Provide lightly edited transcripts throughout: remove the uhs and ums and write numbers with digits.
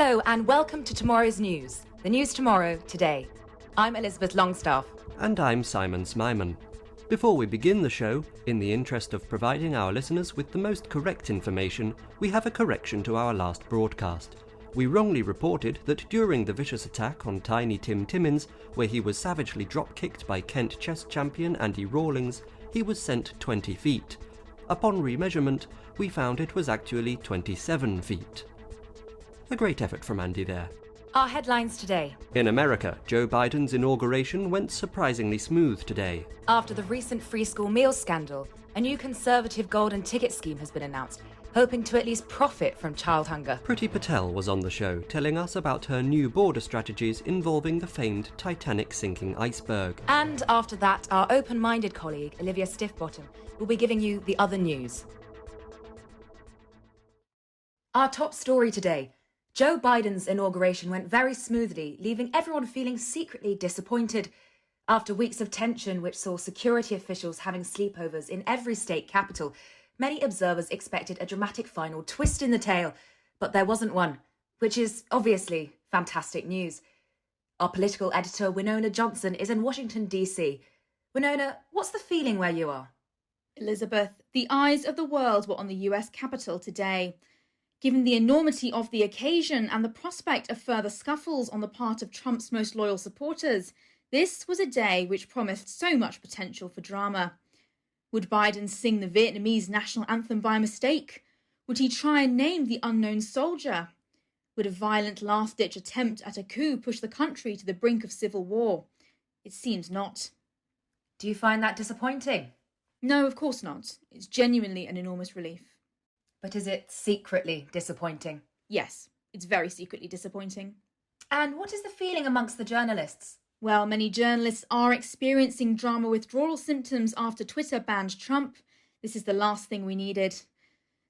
Hello and welcome to tomorrow's news. The news tomorrow, today. I'm Elizabeth Longstaff. And I'm Smimon. Before we begin the show, in the interest of providing our listeners with the most correct information, we have a correction to our last broadcast. We wrongly reported that during the vicious attack on Tiny Tim Timmins, where he was savagely drop-kicked by Kent chess champion Andy Rawlings, he was sent 20 feet. Upon remeasurement, we found it was actually 27 feet. A great effort from Andy there. Our headlines today. In America, Joe Biden's inauguration went surprisingly smooth today. After the recent free school meals scandal, a new conservative golden ticket scheme has been announced, hoping to at least profit from child hunger. Priti Patel was on the show telling us about her new border strategies involving the famed Titanic sinking iceberg. And after that, our open-minded colleague, Olivia Stiffbottom, will be giving you the other news. Our top story today. Joe Biden's inauguration went very smoothly, leaving everyone feeling secretly disappointed. After weeks of tension which saw security officials having sleepovers in every state capital, many observers expected a dramatic final twist in the tale, but there wasn't one, which is obviously fantastic news. Our political editor, Winona Johnson, is in Washington, D.C. Winona, what's the feeling where you are? Elizabeth, the eyes of the world were on the US Capitol today. Given the enormity of the occasion and the prospect of further scuffles on the part of Trump's most loyal supporters, this was a day which promised so much potential for drama. Would Biden sing the Vietnamese national anthem by mistake? Would he try and name the unknown soldier? Would a violent last-ditch attempt at a coup push the country to the brink of civil war? It seems not. Do you find that disappointing? No, of course not. It's genuinely an enormous relief. But is it secretly disappointing? Yes, it's very secretly disappointing. And what is the feeling amongst the journalists? Well, many journalists are experiencing drama withdrawal symptoms after Twitter banned Trump. This is the last thing we needed.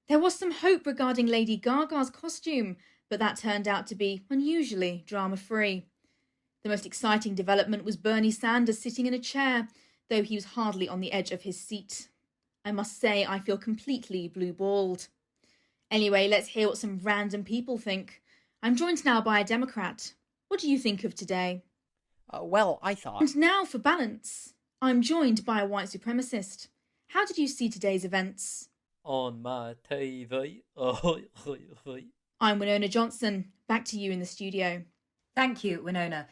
There was some hope regarding Lady Gaga's costume, but that turned out to be unusually drama-free. The most exciting development was Bernie Sanders sitting in a chair, though he was hardly on the edge of his seat. I must say I feel completely blue-balled. Anyway, let's hear what some random people think. I'm joined now by a Democrat. What do you think of today? Well, I thought... And now for balance. I'm joined by a white supremacist. How did you see today's events? On my TV. I'm Winona Johnson. Back to you in the studio. Thank you, Winona.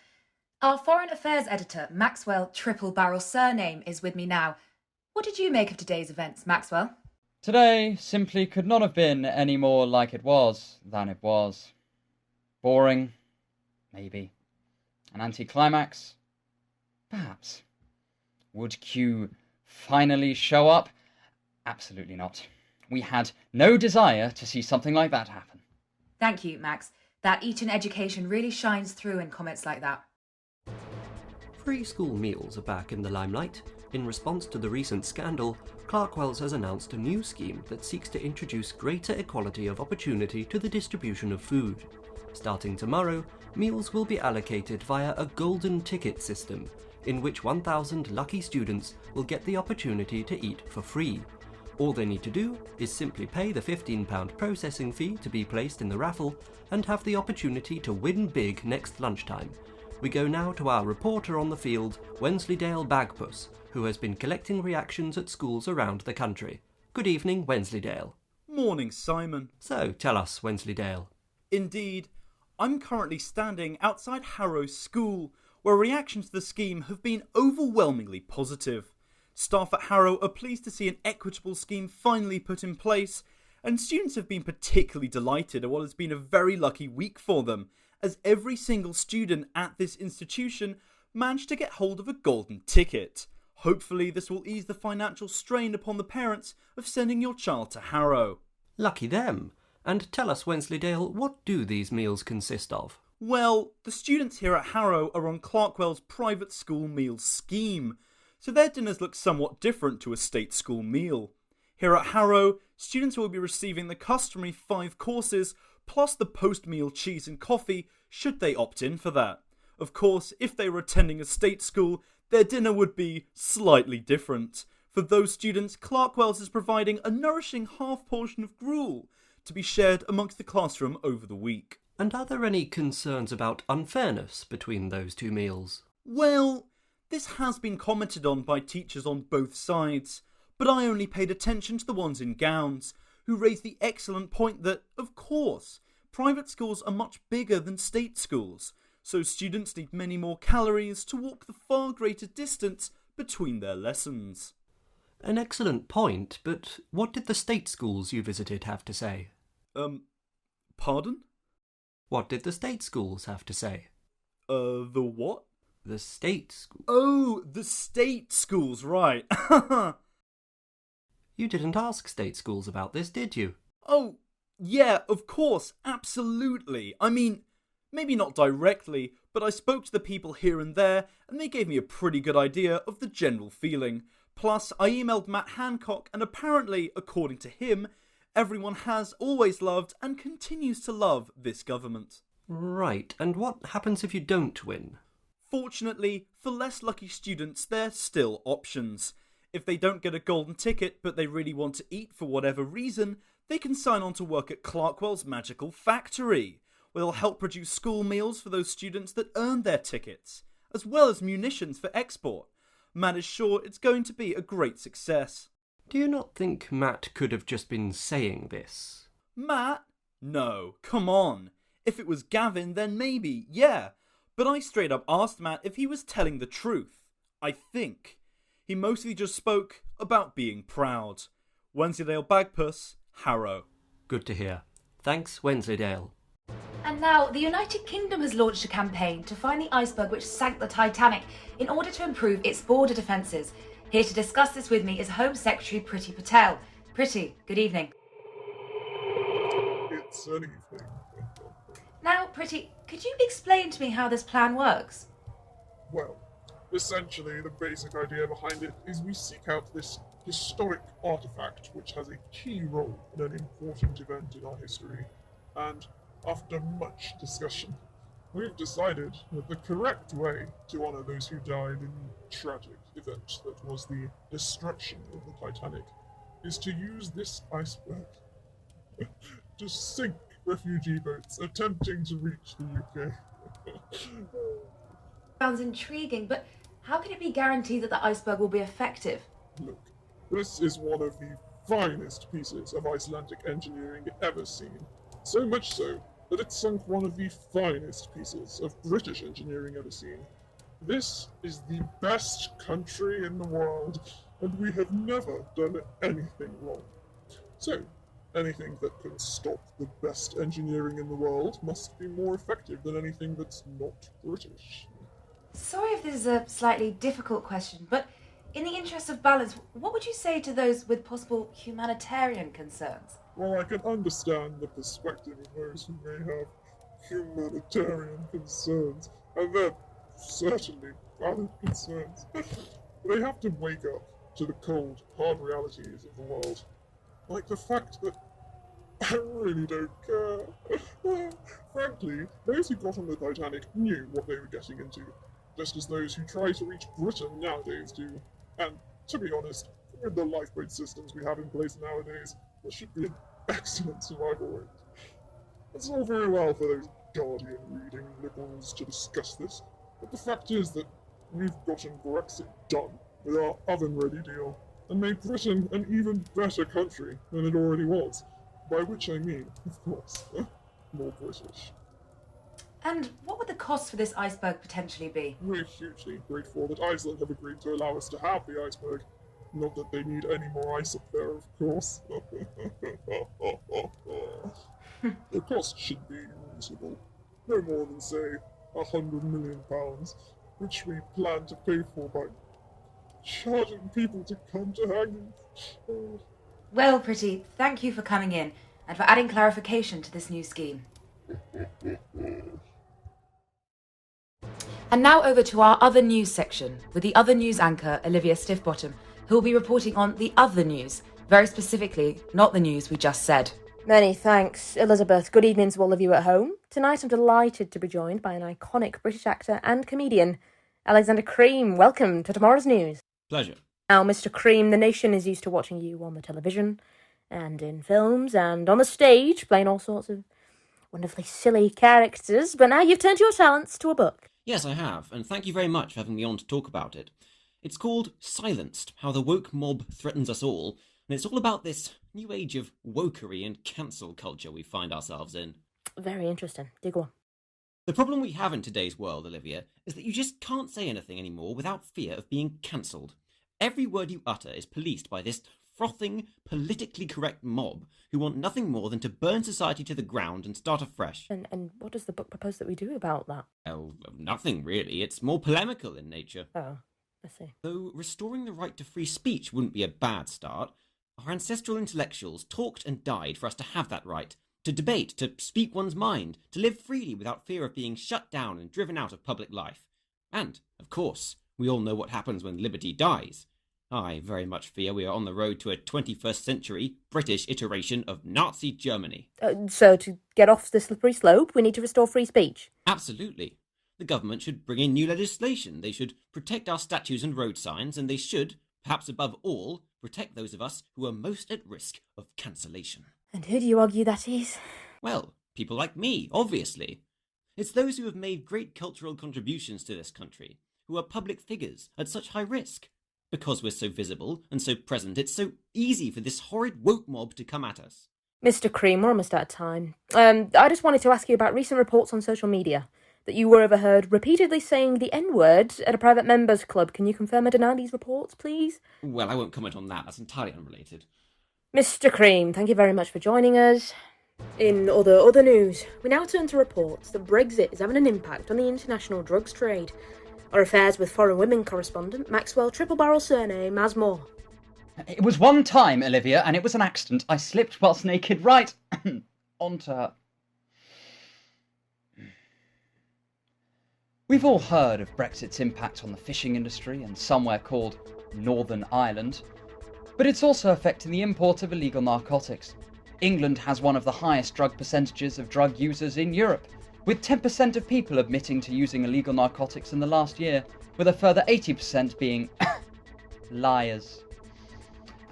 Our Foreign Affairs editor, Maxwell Triple-Barrel-Surname, is with me now. What did you make of today's events, Maxwell? Today simply could not have been any more like it was than it was. Boring? Maybe. An anticlimax? Perhaps. Would Q finally show up? Absolutely not. We had no desire to see something like that happen. Thank you, Max. That Eton education really shines through in comments like that. Free school meals are back in the limelight. In response to the recent scandal, Clarkwells has announced a new scheme that seeks to introduce greater equality of opportunity to the distribution of food. Starting tomorrow, meals will be allocated via a golden ticket system, in which 1,000 lucky students will get the opportunity to eat for free. All they need to do is simply pay the £15 processing fee to be placed in the raffle and have the opportunity to win big next lunchtime. We go now to our reporter on the field, Wensleydale Bagpuss, who has been collecting reactions at schools around the country. Good evening, Wensleydale. Morning, Simon. So, tell us, Wensleydale. Indeed, I'm currently standing outside Harrow School, where reactions to the scheme have been overwhelmingly positive. Staff at Harrow are pleased to see an equitable scheme finally put in place, and students have been particularly delighted at what has been a very lucky week for them, as every single student at this institution managed to get hold of a golden ticket. Hopefully this will ease the financial strain upon the parents of sending your child to Harrow. Lucky them. And tell us, Wensleydale, what do these meals consist of? Well, the students here at Harrow are on Clarkwell's private school meals scheme, so their dinners look somewhat different to a state school meal. Here at Harrow, students will be receiving the customary 5 courses, plus the post-meal cheese and coffee, should they opt in for that. Of course, if they were attending a state school, their dinner would be slightly different. For those students, Clarkwell's is providing a nourishing half portion of gruel to be shared amongst the classroom over the week. And are there any concerns about unfairness between those two meals? Well, this has been commented on by teachers on both sides, but I only paid attention to the ones in gowns, who raised the excellent point that, of course, private schools are much bigger than state schools, so students need many more calories to walk the far greater distance between their lessons. An excellent point, but what did the state schools you visited have to say? Pardon? What did the state schools have to say? The what? The state school. Oh, the state schools, right. You didn't ask state schools about this, did you? Oh, yeah, of course, absolutely. I mean, maybe not directly, but I spoke to the people here and there, and they gave me a pretty good idea of the general feeling. Plus, I emailed Matt Hancock, and apparently, according to him, everyone has always loved and continues to love this government. Right, and what happens if you don't win? Fortunately, for less lucky students, there's still options. If they don't get a golden ticket, but they really want to eat for whatever reason, they can sign on to work at Clarkwell's Magical Factory, where they'll help produce school meals for those students that earned their tickets, as well as munitions for export. Matt is sure it's going to be a great success. Do you not think Matt could have just been saying this? Matt? No, come on. If it was Gavin, then maybe, yeah. But I straight up asked Matt if he was telling the truth. I think. He mostly just spoke about being proud. Wensleydale Bagpuss, Harrow. Good to hear. Thanks, Wensleydale. And now, the United Kingdom has launched a campaign to find the iceberg which sank the Titanic in order to improve its border defences. Here to discuss this with me is Home Secretary Priti Patel. Priti, good evening. It's an evening. Now, Priti, could you explain to me how this plan works? Well, essentially the basic idea behind it is we seek out this historic artifact which has a key role in an important event in our history, and after much discussion, we've decided that the correct way to honour those who died in the tragic event that was the destruction of the Titanic is to use this iceberg to sink refugee boats attempting to reach the UK. Sounds intriguing, but how can it be guaranteed that the iceberg will be effective? Look, this is one of the finest pieces of Icelandic engineering ever seen. So much so that it sunk one of the finest pieces of British engineering ever seen. This is the best country in the world, and we have never done anything wrong. So, anything that can stop the best engineering in the world must be more effective than anything that's not British. Sorry if this is a slightly difficult question, but in the interest of balance, what would you say to those with possible humanitarian concerns? Well, I can understand the perspective of those who may have humanitarian concerns, and they're certainly valid concerns. They have to wake up to the cold, hard realities of the world. Like the fact that I really don't care. Frankly, those who got on the Titanic knew what they were getting into, just as those who try to reach Britain nowadays do. And, to be honest, with the lifeboat systems we have in place nowadays, there should be an excellent survival rate. It's all very well for those Guardian-reading liberals to discuss this, but the fact is that we've gotten Brexit done with our oven-ready deal, and made Britain an even better country than it already was. By which I mean, of course, more British. And what would the cost for this iceberg potentially be? We're hugely grateful that Iceland have agreed to allow us to have the iceberg. Not that they need any more ice up there, of course. The cost should be reasonable. No more than, say, £100 million, which we plan to pay for by charging people to come to hanging. Well, Priti, thank you for coming in and for adding clarification to this new scheme. And now over to our other news section with the other news anchor, Olivia Stiffbottom, who will be reporting on the other news, very specifically, not the news we just said. Many thanks, Elizabeth. Good evening to all of you at home. Tonight I'm delighted to be joined by an iconic British actor and comedian, Alexander Cream. Welcome to tomorrow's news. Pleasure. Now, Mr. Cream, the nation is used to watching you on the television and in films and on the stage, playing all sorts of, Wonderfully silly characters, but now you've turned your talents to a book. Yes, I have, and thank you very much for having me on to talk about it. It's called Silenced, How the Woke Mob Threatens Us All, and it's all about this new age of wokery and cancel culture we find ourselves in. Very interesting. Do go on. The problem we have in today's world, Olivia, is that you just can't say anything anymore without fear of being cancelled. Every word you utter is policed by this frothing, politically correct mob who want nothing more than to burn society to the ground and start afresh. And what does the book propose that we do about that? Well, nothing really. It's more polemical in nature. Oh, I see. Though restoring the right to free speech wouldn't be a bad start, our ancestral intellectuals talked and died for us to have that right. To debate, to speak one's mind, to live freely without fear of being shut down and driven out of public life. And, of course, we all know what happens when liberty dies. I very much fear we are on the road to a 21st century British iteration of Nazi Germany. So to get off the slippery slope, we need to restore free speech? Absolutely. The government should bring in new legislation. They should protect our statues and road signs, and they should, perhaps above all, protect those of us who are most at risk of cancellation. And who do you argue that is? Well, people like me, obviously. It's those who have made great cultural contributions to this country, who are public figures at such high risk. Because we're so visible and so present, it's so easy for this horrid woke mob to come at us. Mr. Cream, we're almost out of time. I just wanted to ask you about recent reports on social media that you were overheard repeatedly saying the N-word at a private members club. Can you confirm or deny these reports, please? Well, I won't comment on that. That's entirely unrelated. Mr. Cream, thank you very much for joining us. In other news, we now turn to reports that Brexit is having an impact on the international drugs trade. Our affairs with foreign women correspondent Maxwell Triple-Barrel-Surname has more. It was one time, Olivia, and it was an accident. I slipped whilst naked right onto her. We've all heard of Brexit's impact on the fishing industry and somewhere called Northern Ireland, but it's also affecting the import of illegal narcotics. England has one of the highest drug percentages of drug users in Europe, with 10% of people admitting to using illegal narcotics in the last year, with a further 80% being liars.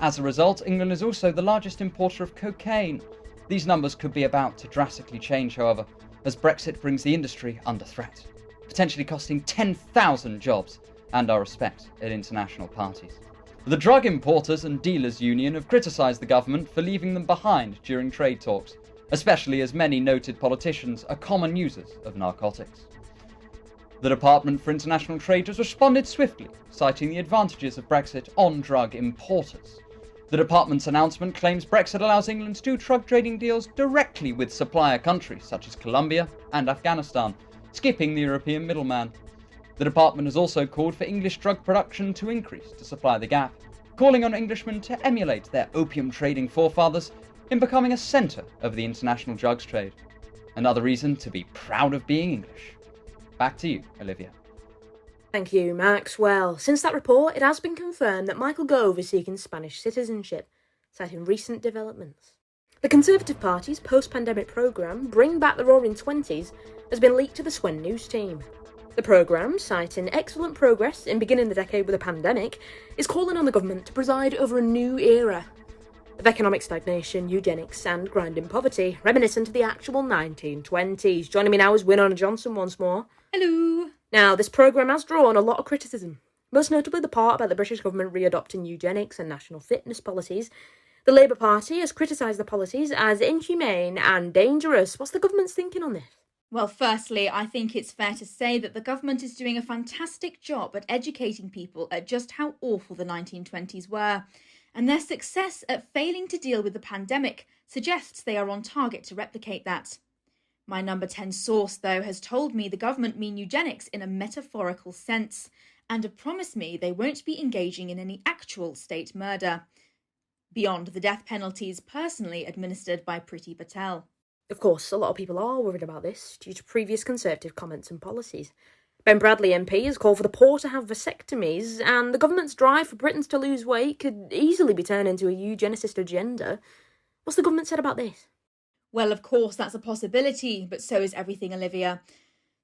As a result, England is also the largest importer of cocaine. These numbers could be about to drastically change, however, as Brexit brings the industry under threat, potentially costing 10,000 jobs and our respect at international parties. The Drug Importers and Dealers Union have criticised the government for leaving them behind during trade talks, especially as many noted politicians are common users of narcotics. The Department for International Trade has responded swiftly, citing the advantages of Brexit on drug importers. The department's announcement claims Brexit allows England to do drug trading deals directly with supplier countries such as Colombia and Afghanistan, skipping the European middleman. The department has also called for English drug production to increase to supply the gap, calling on Englishmen to emulate their opium trading forefathers in becoming a centre of the international drugs trade. Another reason to be proud of being English. Back to you, Olivia. Thank you, Max. Well, since that report, it has been confirmed that Michael Gove is seeking Spanish citizenship, citing recent developments. The Conservative Party's post-pandemic programme, Bring Back the Roaring Twenties, has been leaked to the Swen News team. The programme, citing excellent progress in beginning the decade with a pandemic, is calling on the government to preside over a new era of economic stagnation, eugenics and grinding poverty, reminiscent of the actual 1920s. Joining me now is Winona Johnson once more. Hello. Now, this programme has drawn a lot of criticism, most notably the part about the British government re-adopting eugenics and national fitness policies. The Labour Party has criticised the policies as inhumane and dangerous. What's the government's thinking on this? Well, firstly, I think it's fair to say that the government is doing a fantastic job at educating people at just how awful the 1920s were, and their success at failing to deal with the pandemic suggests they are on target to replicate that. My number 10 source, though, has told me the government mean eugenics in a metaphorical sense, and have promised me they won't be engaging in any actual state murder, beyond the death penalties personally administered by Priti Patel. Of course, a lot of people are worried about this due to previous Conservative comments and policies. Ben Bradley MP has called for the poor to have vasectomies, and the government's drive for Britons to lose weight could easily be turned into a eugenicist agenda. What's the government said about this? Well, of course, that's a possibility, but so is everything, Olivia.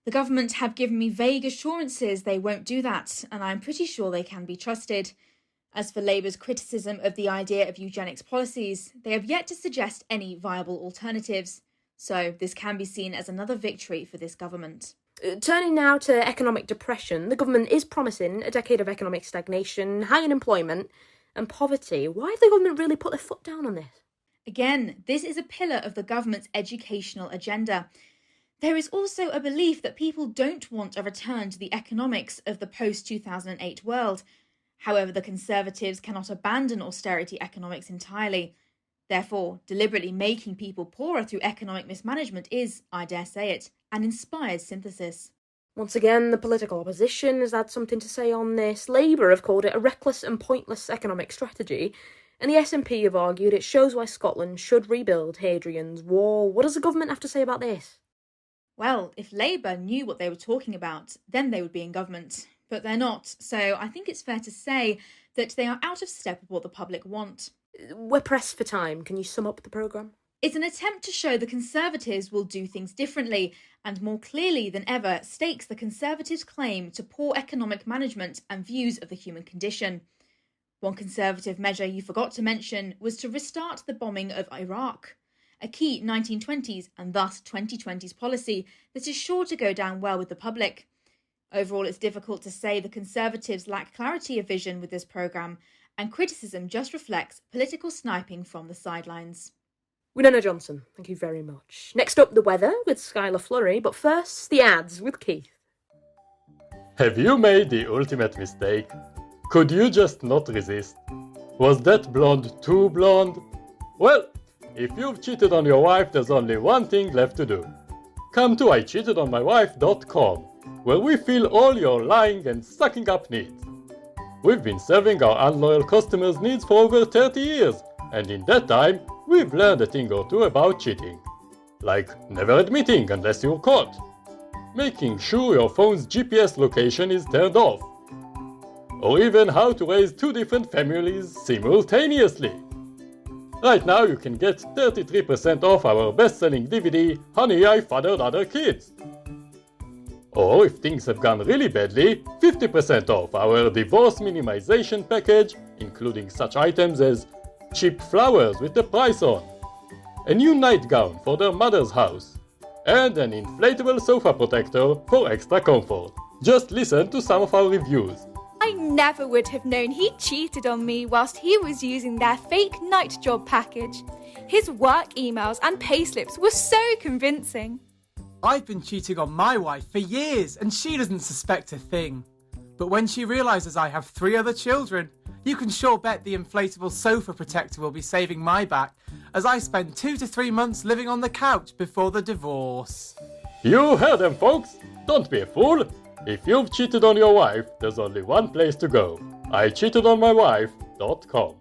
The government have given me vague assurances they won't do that, and I'm pretty sure they can be trusted. As for Labour's criticism of the idea of eugenics policies, they have yet to suggest any viable alternatives. So this can be seen as another victory for this government. Turning now to economic depression, the government is promising a decade of economic stagnation, high unemployment and poverty. Why have the government really put their foot down on this? Again, this is a pillar of the government's educational agenda. There is also a belief that people don't want a return to the economics of the post-2008 world. However, the Conservatives cannot abandon austerity economics entirely. Therefore, deliberately making people poorer through economic mismanagement is, I dare say it, an inspired synthesis. Once again, the political opposition has had something to say on this. Labour have called it a reckless and pointless economic strategy, and the SNP have argued it shows why Scotland should rebuild Hadrian's Wall. What does the government have to say about this? Well, if Labour knew what they were talking about, then they would be in government. But they're not, so I think it's fair to say that they are out of step with what the public want. We're pressed for time. Can you sum up the programme? It's an attempt to show the Conservatives will do things differently and more clearly than ever stakes the Conservatives' claim to poor economic management and views of the human condition. One Conservative measure you forgot to mention was to restart the bombing of Iraq, a key 1920s and thus 2020s policy that is sure to go down well with the public. Overall, it's difficult to say the Conservatives lack clarity of vision with this programme, and criticism just reflects political sniping from the sidelines. Winona Johnson, thank you very much. Next up, the weather with Skylar Flurry, but first, the ads with Keith. Have you made the ultimate mistake? Could you just not resist? Was that blonde too blonde? Well, if you've cheated on your wife, there's only one thing left to do. Come to ICheatedOnMyWife.com, where we fill all your lying and sucking up needs. We've been serving our unloyal customers' needs for over 30 years, and in that time, we've learned a thing or two about cheating. Like never admitting unless you're caught. Making sure your phone's GPS location is turned off. Or even how to raise two different families simultaneously. Right now you can get 33% off our best-selling DVD, Honey, I Fathered Other Kids. Or if things have gone really badly, 50% off our divorce minimization package, including such items as cheap flowers with the price on, a new nightgown for their mother's house, and an inflatable sofa protector for extra comfort. Just listen to some of our reviews. I never would have known he cheated on me whilst he was using their fake night job package. His work emails and payslips were so convincing. I've been cheating on my wife for years and she doesn't suspect a thing. But when she realises I have 3 other children, you can sure bet the inflatable sofa protector will be saving my back, as I spend 2 to 3 months living on the couch before the divorce. You heard them, folks. Don't be a fool. If you've cheated on your wife, there's only one place to go. ICheatedOnMyWife.com.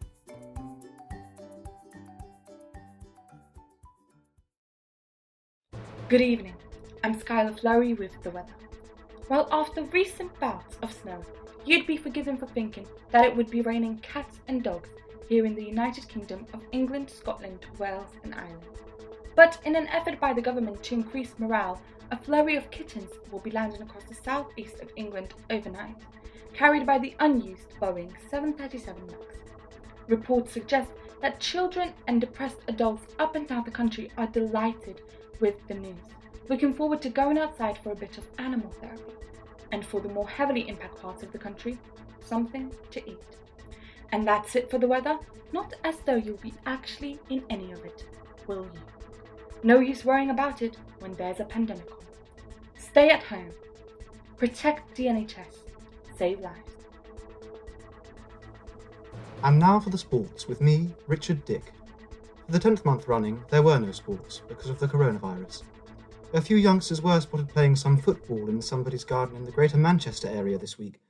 Good evening. I'm Skylar Flurry with the weather. Well, after recent bouts of snow, you'd be forgiven for thinking that it would be raining cats and dogs here in the United Kingdom of England, Scotland, Wales and Ireland. But in an effort by the government to increase morale, a flurry of kittens will be landing across the southeast of England overnight, carried by the unused Boeing 737 MAX. Reports suggest that children and depressed adults up and down the country are delighted with the news, looking forward to going outside for a bit of animal therapy, and for the more heavily impacted parts of the country, something to eat. And that's it for the weather, not as though you'll be actually in any of it, will you? No use worrying about it when there's a pandemic on. Stay at home. Protect the NHS. Save lives. And now for the sports with me, Richard Dick. For the 10th month running, there were no sports because of the coronavirus. A few youngsters were spotted playing some football in somebody's garden in the Greater Manchester area this week,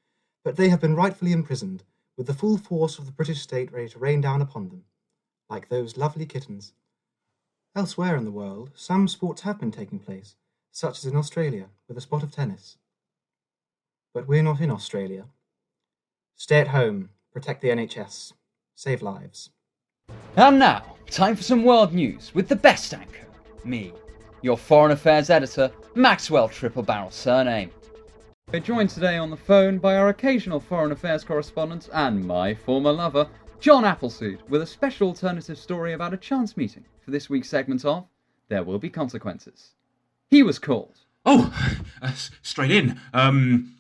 but they have been rightfully imprisoned, with the full force of the British state ready to rain down upon them, like those lovely kittens. Elsewhere in the world, some sports have been taking place, such as in Australia, with a spot of tennis. But we're not in Australia. Stay at home, protect the NHS, save lives. And now, time for some world news with the best anchor, me, your foreign affairs editor, Maxwell Triple-Barrel-Surname. We're joined today on the phone by our occasional foreign affairs correspondent and my former lover, John Appleseed, with a special alternative story about a chance meeting for this week's segment of there will be consequences. He was called. Oh, straight in.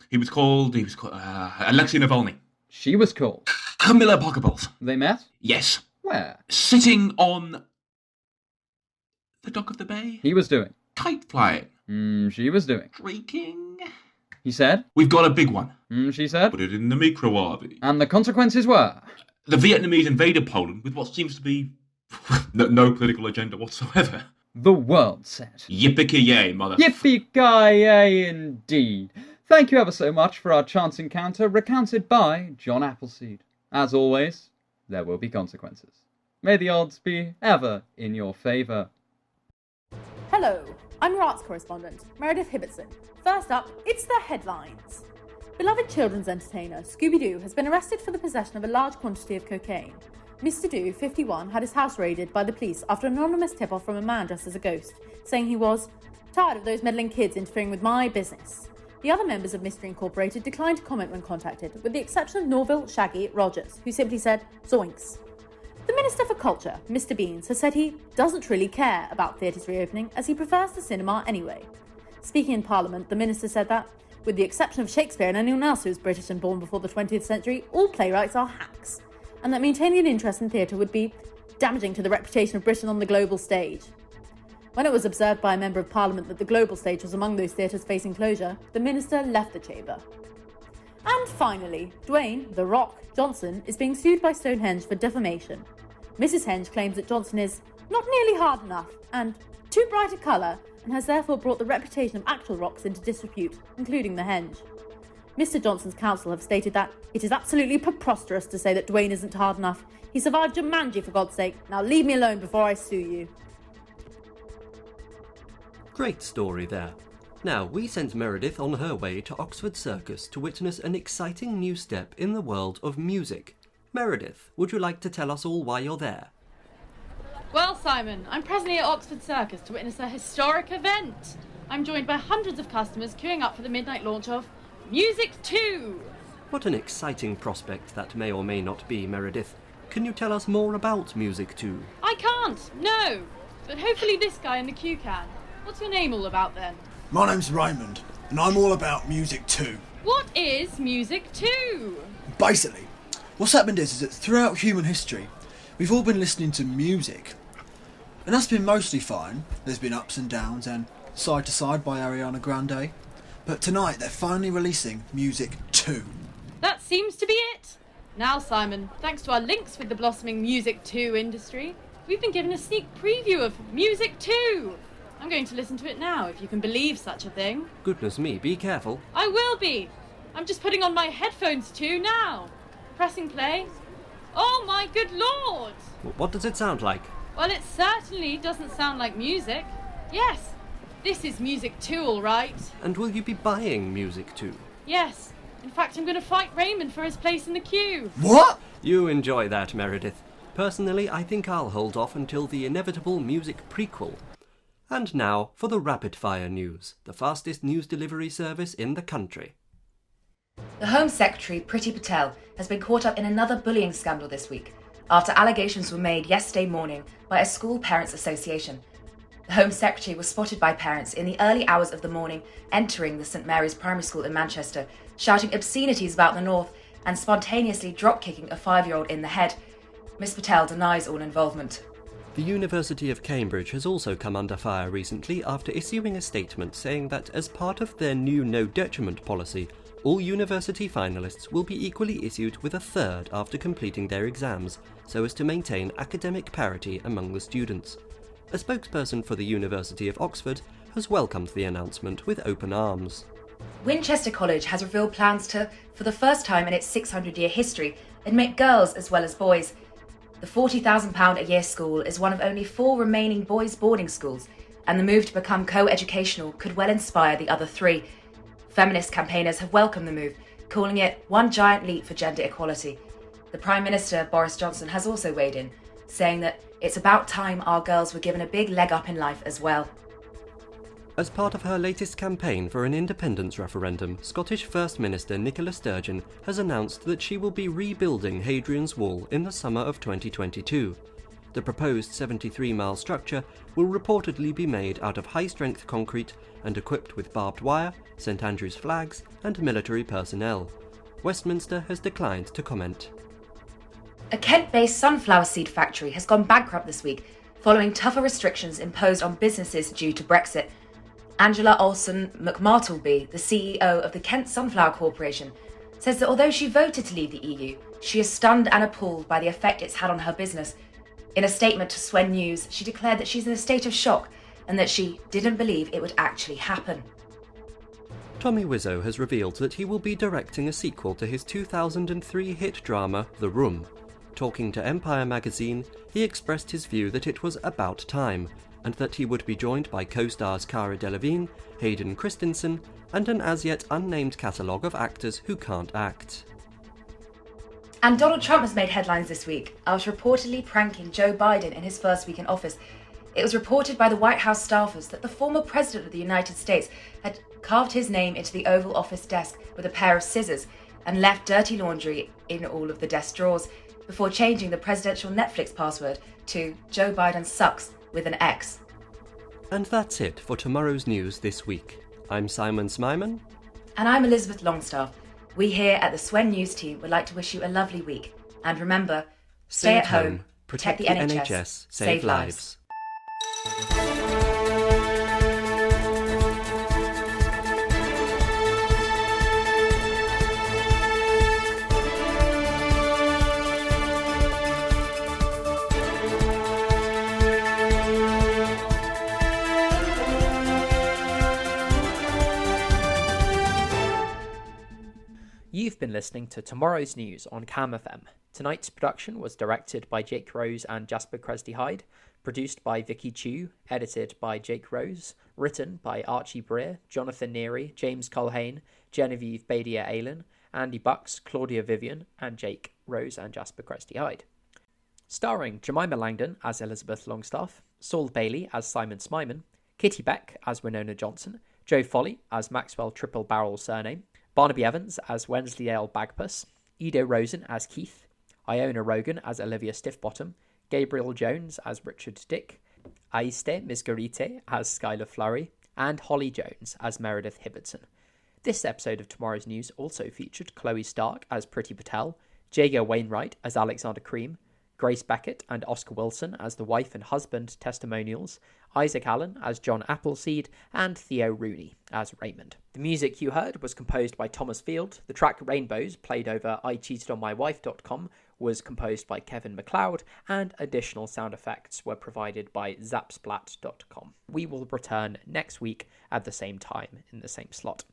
He was called Alexei Navalny. She was called. Camilla Pokeballs. They met? Yes. Where? Sitting on the dock of the bay. He was doing. Kite flying. She was doing. Drinking. He said. We've got a big one. She said. Put it in the microwave. And the consequences were? The Vietnamese invaded Poland with what seems to be no political agenda whatsoever. The world said. Yippee-ki-yay, mother... Yippee-ki-yay indeed. Thank you ever so much for our chance encounter recounted by John Appleseed. As always, there will be consequences. May the odds be ever in your favour. Hello, I'm your arts correspondent, Meredith Hibbertson. First up, it's the headlines. Beloved children's entertainer Scooby-Doo has been arrested for the possession of a large quantity of cocaine. Mr. Doo, 51, had his house raided by the police after an anonymous tip-off from a man dressed as a ghost, saying he was tired of those meddling kids interfering with my business. The other members of Mystery Incorporated declined to comment when contacted, with the exception of Norville Shaggy Rogers, who simply said, zoinks. The Minister for Culture, Mr. Beans, has said he doesn't really care about theatres reopening, as he prefers the cinema anyway. Speaking in Parliament, the Minister said that, with the exception of Shakespeare and anyone else who was British and born before the 20th century, all playwrights are hacks, and that maintaining an interest in theatre would be damaging to the reputation of Britain on the global stage. When it was observed by a member of Parliament that the global stage was among those theatres facing closure, the Minister left the chamber. And finally, Dwayne, The Rock, Johnson is being sued by Stonehenge for defamation. Mrs. Henge claims that Johnson is not nearly hard enough and too bright a colour, and has therefore brought the reputation of actual rocks into disrepute, including the henge. Mr. Johnson's counsel have stated that it is absolutely preposterous to say that Dwayne isn't hard enough. He survived Jumanji, for God's sake. Now leave me alone before I sue you. Great story there. Now, we sent Meredith on her way to Oxford Circus to witness an exciting new step in the world of music. Meredith, would you like to tell us all why you're there? Well, Simon, I'm presently at Oxford Circus to witness a historic event. I'm joined by hundreds of customers queuing up for the midnight launch of Music 2. What an exciting prospect that may or may not be, Meredith. Can you tell us more about Music 2? I can't, no. But hopefully this guy in the queue can. What's your name all about then? My name's Raymond, and I'm all about Music 2. What is Music 2? Basically, what's happened is that throughout human history, we've all been listening to music. And that's been mostly fine. There's been ups and downs and Side to Side by Ariana Grande. But tonight they're finally releasing Music 2. That seems to be it. Now, Simon, thanks to our links with the blossoming Music 2 industry, we've been given a sneak preview of Music 2. I'm going to listen to it now, if you can believe such a thing. Goodness me, be careful. I will be. I'm just putting on my headphones too now. Pressing play. Oh my good lord! What does it sound like? Well, it certainly doesn't sound like music. Yes, this is Music 2, all right. And will you be buying Music 2? Yes. In fact, I'm going to fight Raymond for his place in the queue. What? You enjoy that, Meredith. Personally, I think I'll hold off until the inevitable music prequel. And now for the rapid-fire news, the fastest news delivery service in the country. The Home Secretary, Priti Patel, has been caught up in another bullying scandal this week, after allegations were made yesterday morning by a school parents' association. The Home Secretary was spotted by parents in the early hours of the morning entering the St Mary's Primary School in Manchester, shouting obscenities about the North and spontaneously drop-kicking a 5-year-old in the head. Miss Patel denies all involvement. The University of Cambridge has also come under fire recently after issuing a statement saying that as part of their new no detriment policy, all university finalists will be equally issued with a third after completing their exams, so as to maintain academic parity among the students. A spokesperson for the University of Oxford has welcomed the announcement with open arms. Winchester College has revealed plans to, for the first time in its 600-year history, admit girls as well as boys. The £40,000 a year school is one of only 4 remaining boys' boarding schools, and the move to become co-educational could well inspire the other 3. Feminist campaigners have welcomed the move, calling it one giant leap for gender equality. The Prime Minister, Boris Johnson, has also weighed in, saying that it's about time our girls were given a big leg up in life as well. As part of her latest campaign for an independence referendum, Scottish First Minister Nicola Sturgeon has announced that she will be rebuilding Hadrian's Wall in the summer of 2022. The proposed 73-mile structure will reportedly be made out of high-strength concrete and equipped with barbed wire, St Andrew's flags, and military personnel. Westminster has declined to comment. A Kent-based sunflower seed factory has gone bankrupt this week, following tougher restrictions imposed on businesses due to Brexit. Angela Olsen-McMartleby, the CEO of the Kent Sunflower Corporation, says that although she voted to leave the EU, she is stunned and appalled by the effect it's had on her business. In a statement to Swen News, she declared that she's in a state of shock and that she didn't believe it would actually happen. Tommy Wiseau has revealed that he will be directing a sequel to his 2003 hit drama The Room. Talking to Empire magazine, he expressed his view that it was about time, and that he would be joined by co-stars Cara Delevingne, Hayden Christensen, and an as-yet unnamed catalogue of actors who can't act. And Donald Trump has made headlines this week after reportedly pranking Joe Biden in his first week in office. It was reported by the White House staffers that the former president of the United States had carved his name into the Oval Office desk with a pair of scissors and left dirty laundry in all of the desk drawers before changing the presidential Netflix password to Joe Biden sucks with an X. And that's it for tomorrow's news this week. I'm Simon Smimon. And I'm Elizabeth Longstaff. We here at the Swen News team would like to wish you a lovely week. And remember, stay at home, protect the NHS, save lives. You've been listening to tomorrow's news on CamFM. Tonight's production was directed by Jake Rose and Jasper Cresdee-Hyde, produced by Vicky Chiu, edited by Jake Rose, written by Archie Breare, Jonathan Neary, James Culhane, Genevieve Badia-Aylin, Andy Bucks, Claudia Vyvyan, and Jake Rose and Jasper Cresdee-Hyde. Starring Jemima Langdon as Elizabeth Longstaff, Saul Bailey as Simon Smimon, Kitty Beck as Winona Johnson, Joe Folley as Maxwell Triple-Barrel-Surname, Barnaby Evans as Wensleydale Bagpuss, Edo Rosen as Keith, Iona Rogan as Olivia Stiffbottom, Gabriel Jones as Richard Dick, Aiste Misgarite as Skylar Flurry, and Holly Jones as Meredith Hibbertson. This episode of Tomorrow's News also featured Chloe Stark as Priti Patel, Jager Wainwright as Alexander Cream, Grace Beckett and Oscar Wilson as the wife and husband testimonials, Isaac Allen as John Appleseed, and Theo Rooney as Raymond. The music you heard was composed by Thomas Field. The track Rainbows, played over iCheatedOnMyWife.com, was composed by Kevin MacLeod, and additional sound effects were provided by Zapsplat.com. We will return next week at the same time in the same slot.